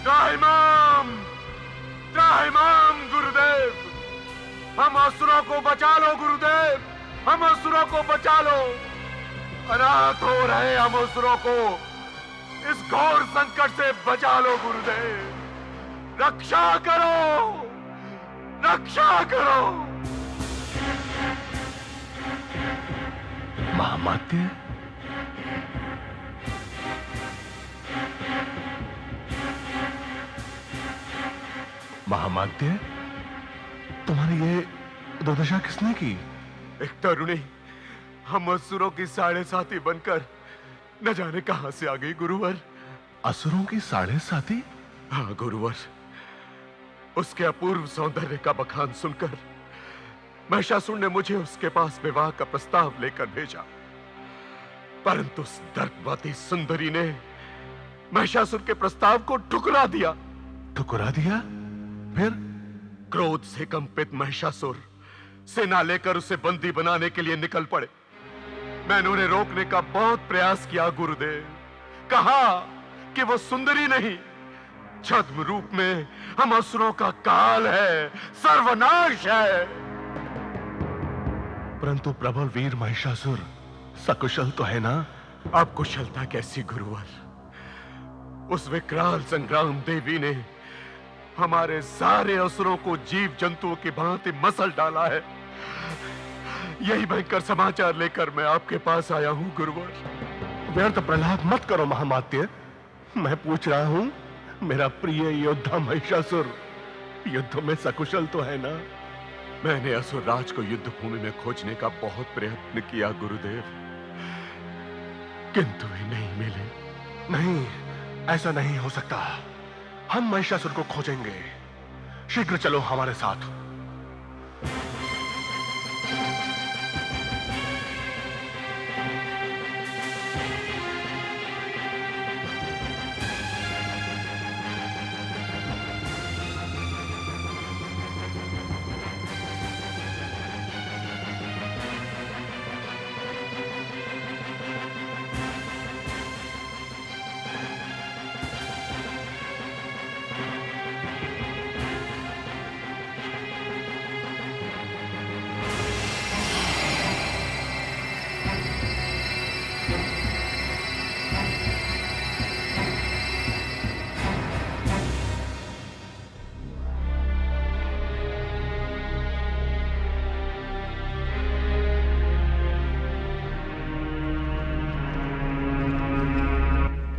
त्राहिमाम, त्राहिमाम गुरुदेव, हम असुरों को बचा लो गुरुदेव, हम असुरों को बचा लो। अनाथ हो रहे हम असुरों को इस घोर संकट से बचा लो गुरुदेव, रक्षा करो, रक्षा करो। महामात्य, महामात्य, तुम्हारी ये दुर्दशा किसने की? एक तरुणी हम असुरों की साढ़े साथी बनकर न जाने कहां से आ गई गुरुवर। असुरों की साढ़े साथी? हाँ गुरुवर, उसके अपूर्व सौंदर्य का बखान सुनकर महिषासुर ने मुझे उसके पास विवाह का प्रस्ताव लेकर भेजा, परंतु उस दर्पवती सुंदरी ने महिषासुर के प्रस्ताव को ठुकरा दिया। ठुकरा दिया? फिर? क्रोध से कंपित महिषासुर सेना लेकर उसे बंदी बनाने के लिए निकल पड़े। मैंने उन्हें रोकने का बहुत प्रयास किया गुरुदेव, कहा कि वो सुंदरी नहीं, छद्म रूप में हम असुरों का काल है, सर्वनाश है। परंतु प्रबल वीर महिषासुर सकुशल तो है ना? अब कुशलता कैसी गुरुवर, उस विकराल संग्राम देवी ने हमारे सारे असुरों को जीव जंतुओं की भांति मसल डाला है। यही भयंकर समाचार लेकर मैं आपके पास आया हूं गुरुवर। व्यर्थ प्रलाप मत करो महामात्य, मैं पूछ रहा हूं, मेरा प्रिय योद्धा महिषासुर युद्ध में सकुशल तो है ना? मैंने असुरराज को युद्ध भूमि में खोजने का बहुत प्रयत्न किया गुरुदेव, किंतु वे नहीं मिले। नहीं, ऐसा नहीं हो सकता। हम महिषासुर को खोजेंगे। शीघ्र चलो हमारे साथ।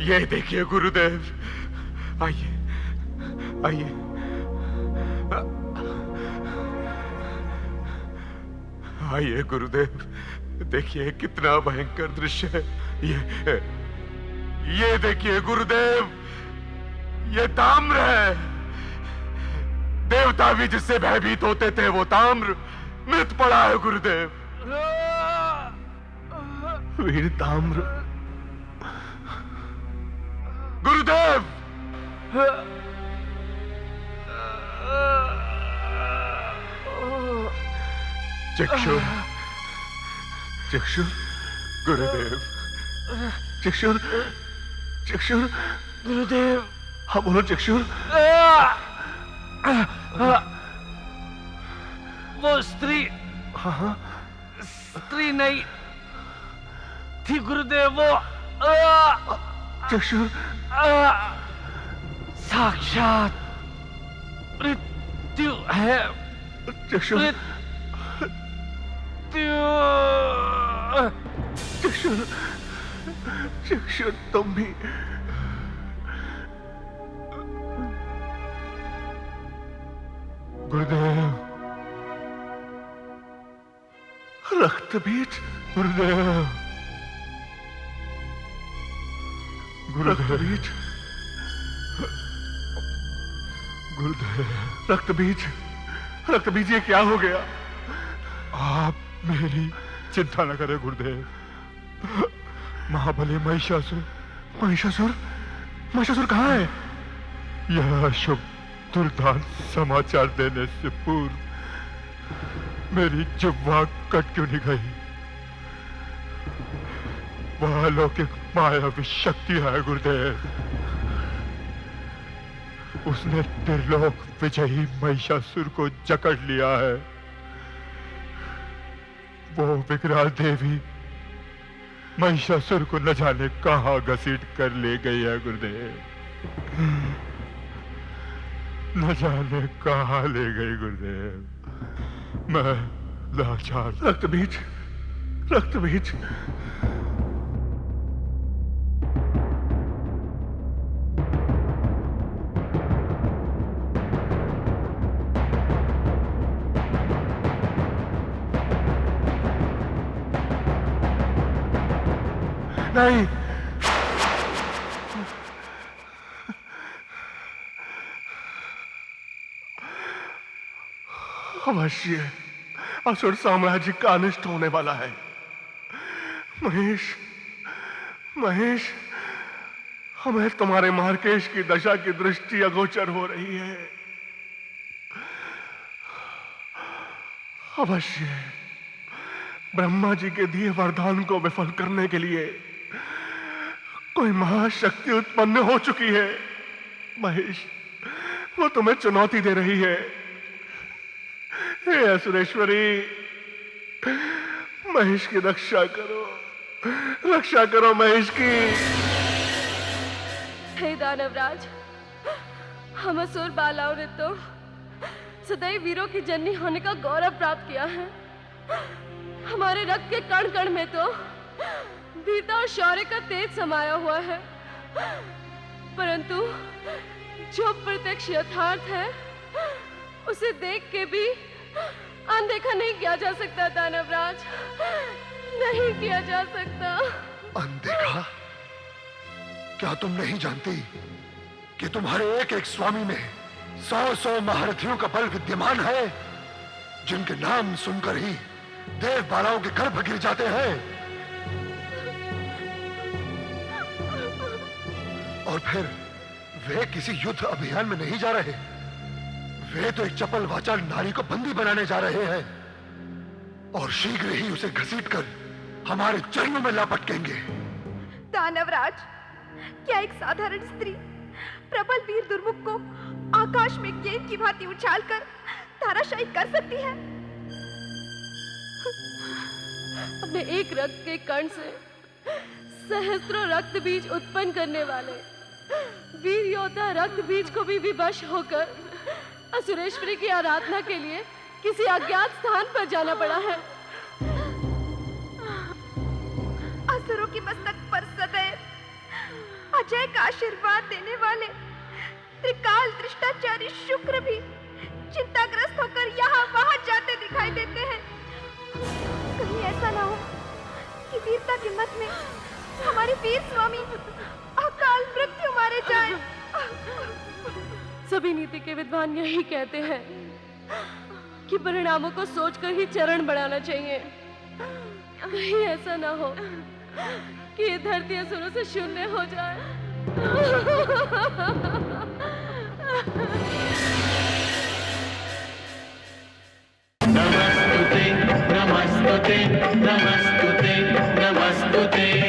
ये देखिए गुरुदेव, आइए आइए। आइए गुरुदेव, देखिए कितना भयंकर दृश्य है। ये देखिए गुरुदेव, ये ताम्र है। देवता भी जिससे भयभीत होते थे वो ताम्र मृत पड़ा है गुरुदेव। वीर ताम्र। गुरुदेव, चक्षुर, चक्षुर, गुरुदेव, चक्षुर, चक्षुर, गुरुदेव। हाँ बोलो चक्षुर। वो स्त्री, हाँ हाँ, स्त्री नहीं थी गुरुदेव, वो चक्षुर, साक्षात मृत्यु है। चक्षुर, मृत्यु। चक्षुर, चक्षुर तुम भी। गुरुदेव, रक्त बीज, गुरुदेव, रक्त बीज, गुरुदेव, रक्त बीज, रक्त बीज, ये क्या हो गया? आप मेरी चिंता न करें गुरुदेव। महाबली महिषासुर। महिषासुर? महिषासुर कहाँ है? यह शुभ दुर्दांत समाचार देने से पूर्व मेरी जिह्वा कट क्यों नहीं गई? वह अलौकिक मायावी शक्ति है गुरुदेव। उसने त्रिलोक विजयी महिषासुर को जकड़ लिया है। वो विकराल देवी महिषासुर को न जाने कहां घसीट कर ले गई है गुरुदेव, न जाने कहां ले गई गुरुदेव। मैं लाचार। रक्तबीज, रक्तबीज, नहीं, अवश्य असुर साम्राज्य का अनिष्ट होने वाला है। महेश, महेश, हमें तुम्हारे मार्केश की दशा की दृष्टि अगोचर हो रही है। अवश्य ब्रह्मा जी के दिए वरदान को विफल करने के लिए कोई महाशक्ति उत्पन्न हो चुकी है। महेश, वो तुम्हें चुनौती दे रही है। हे असुरेश्वरी, महेश की रक्षा करो, रक्षा करो महेश की। हे दानवराज, हम असुर बालाओं ने तो सदैव वीरों की जननी होने का गौरव प्राप्त किया है। हमारे रक्त के कण कण में तो वीरता और शौर्य का तेज समाया हुआ है, परंतु जो प्रत्यक्ष यथार्थ है उसे देख के भी अनदेखा नहीं किया जा सकता। दानवराज, नहीं किया जा सकता। अनदेखा? क्या तुम नहीं जानती कि तुम्हारे एक एक स्वामी में 100-100 महारथियों का बल विद्यमान है, जिनके नाम सुनकर ही देव बालाओं के गर्भ गिर जाते हैं। और फिर वे किसी युद्ध अभियान में नहीं जा रहे, वे तो एक चपल वाचाल नारी को बंदी बनाने जा रहे हैं और शीघ्र ही उसे घसीटकर हमारे चरणों में लापटकेंगे। दानवराज, क्या एक साधारण स्त्री प्रबल वीर दुर्मुख को आकाश में गेंद की भांति उछालकर ताराशाही कर सकती है? अपने एक रक्त के कण से सहस्त्रों रक्त बीज उत्पन्न करने वाले वीर योद्धा रक्त बीज को भी विवश होकर असुरेश्वरी की आराधना के लिए किसी अज्ञात स्थान पर जाना पड़ा है। असुरों की मस्तक पर सदैव अजय का आशीर्वाद देने वाले त्रिकाल दृष्टाचारी शुक्र भी चिंताग्रस्त होकर यहाँ वहां जाते दिखाई देते हैं। कहीं ऐसा ना हो कि वीरता के मत में हमारे वीर स्वामी अकाल मृत्यु मारे जाएं। सभी नीति के विद्वान यही कहते हैं कि परिणामों को सोचकर ही चरण बढ़ाना चाहिए। कहीं ऐसा ना हो कि ये धरती असुरों से शून्य हो जाए। नमस्तुते नमस्तुते नमस्तुते नमस्तुते